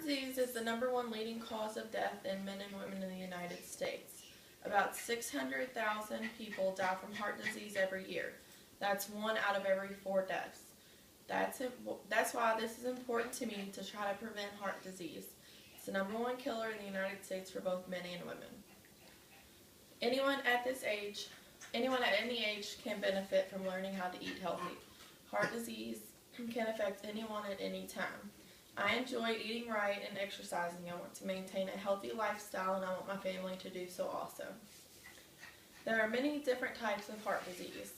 disease is the #1 leading cause of death in men and women in the United States. About 600,000 people die from heart disease every year. That's 1 out of every 4 deaths. That's why this is important to me to try to prevent heart disease. It's the #1 killer in the United States for both men and women. Anyone at any age can benefit from learning how to eat healthy. Heart disease can affect anyone at any time. I enjoy eating right and exercising. I want to maintain a healthy lifestyle, and I want my family to do so also. There are many different types of heart disease.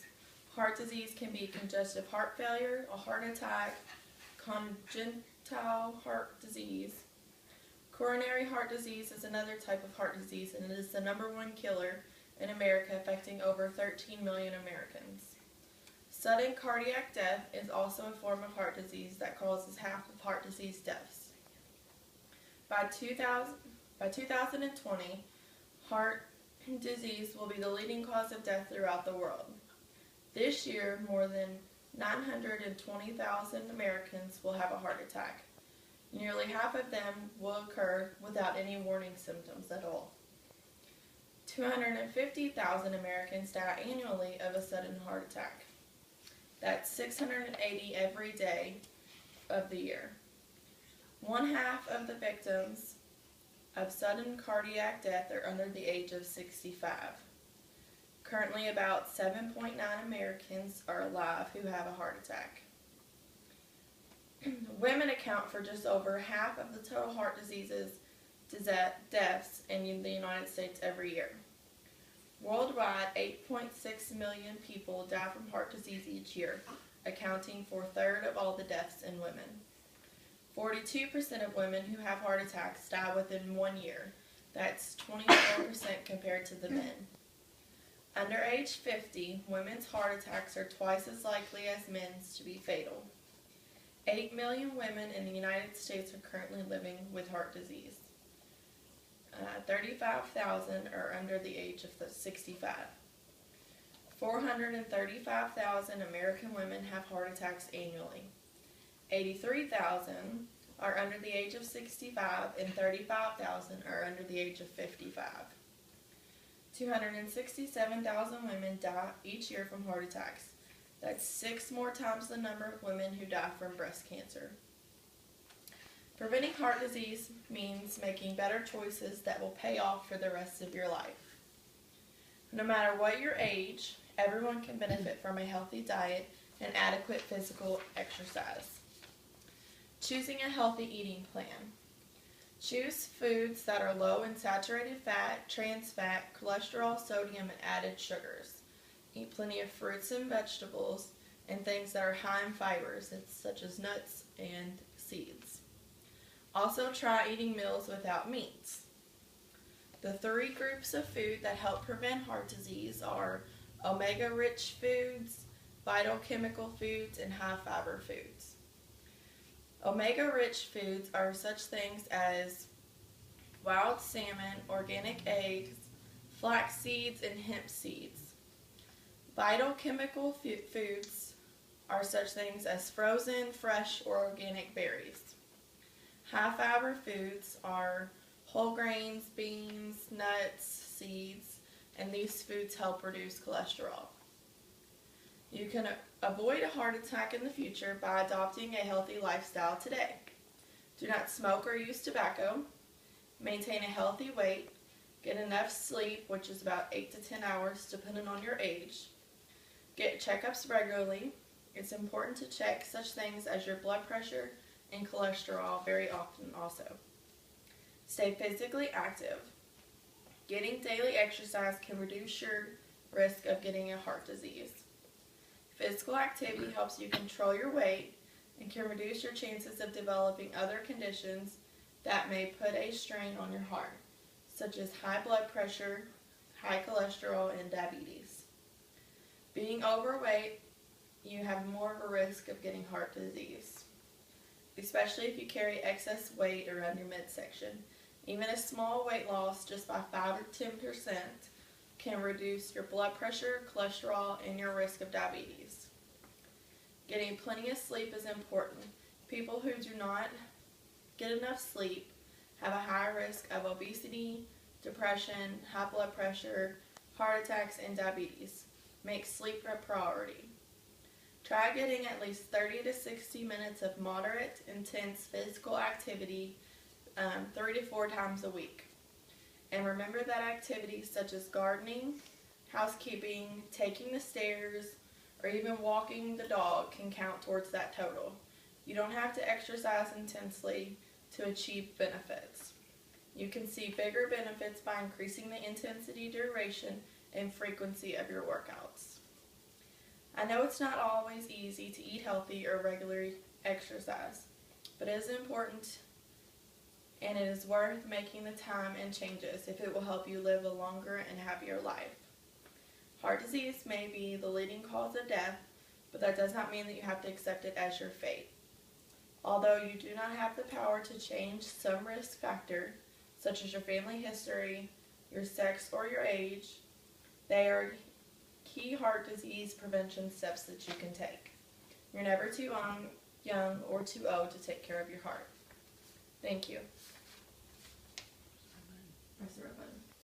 Heart disease can be congestive heart failure, a heart attack, congenital heart disease. Coronary heart disease is another type of heart disease, and it is the #1 killer in America, affecting over 13 million Americans. Sudden cardiac death is also a form of heart disease that causes half of heart disease deaths. By 2020, heart disease will be the leading cause of death throughout the world. This year, more than 920,000 Americans will have a heart attack. Nearly half of them will occur without any warning symptoms at all. 250,000 Americans die annually of a sudden heart attack. That's 680 every day of the year. 1/2 of the victims of sudden cardiac death are under the age of 65. Currently, about 7.9 Americans are alive who have a heart attack. Women account for just over half of the total heart diseases deaths in the United States every year. Worldwide, 8.6 million people die from heart disease each year, accounting for 1/3 of all the deaths in women. 42% of women who have heart attacks die within 1 year. That's 24% compared to the men. Under age 50, women's heart attacks are twice as likely as men's to be fatal. 8 million women in the United States are currently living with heart disease. 35,000 are under the age of 65. 435,000 American women have heart attacks annually. 83,000 are under the age of 65, and 35,000 are under the age of 55. 267,000 women die each year from heart attacks. That's 6 more times the number of women who die from breast cancer. Preventing heart disease means making better choices that will pay off for the rest of your life. No matter what your age, everyone can benefit from a healthy diet and adequate physical exercise. Choosing a healthy eating plan. Choose foods that are low in saturated fat, trans fat, cholesterol, sodium, and added sugars. Eat plenty of fruits and vegetables and things that are high in fibers, such as nuts and seeds. Also, try eating meals without meats. The 3 groups of food that help prevent heart disease are omega-rich foods, phytochemical foods, and high-fiber foods. Omega-rich foods are such things as wild salmon, organic eggs, flax seeds, and hemp seeds. Phytochemical foods are such things as frozen, fresh, or organic berries. High-fiber foods are whole grains, beans, nuts, seeds, and these foods help reduce cholesterol. You can avoid a heart attack in the future by adopting a healthy lifestyle today. Do not smoke or use tobacco. Maintain a healthy weight. Get enough sleep, which is about 8 to 10 hours depending on your age. Get checkups regularly. It's important to check such things as your blood pressure and cholesterol very often also. Stay physically active. Getting daily exercise can reduce your risk of getting a heart disease. Physical activity helps you control your weight and can reduce your chances of developing other conditions that may put a strain on your heart, such as high blood pressure, high cholesterol, and diabetes. Being overweight, you have more of a risk of getting heart disease, especially if you carry excess weight around your midsection. Even a small weight loss, just by 5 or 10%, can reduce your blood pressure, cholesterol, and your risk of diabetes. Getting plenty of sleep is important. People who do not get enough sleep, have a higher risk of obesity, depression, high blood pressure, heart attacks, and diabetes. Make sleep a priority. Try getting at least 30 to 60 minutes of moderate, intense physical activity 3 to 4 times a week. And remember that activities such as gardening, housekeeping, taking the stairs, or even walking the dog can count towards that total. You don't have to exercise intensely to achieve benefits. You can see bigger benefits by increasing the intensity, duration, and frequency of your workouts. I know it's not always easy to eat healthy or regularly exercise, but it is important and it is worth making the time and changes if it will help you live a longer and happier life. Heart disease may be the leading cause of death, but that does not mean that you have to accept it as your fate. Although you do not have the power to change some risk factor, such as your family history, your sex, or your age, they are key heart disease prevention steps that you can take. You're never too young or too old to take care of your heart. Thank you. Press the red button.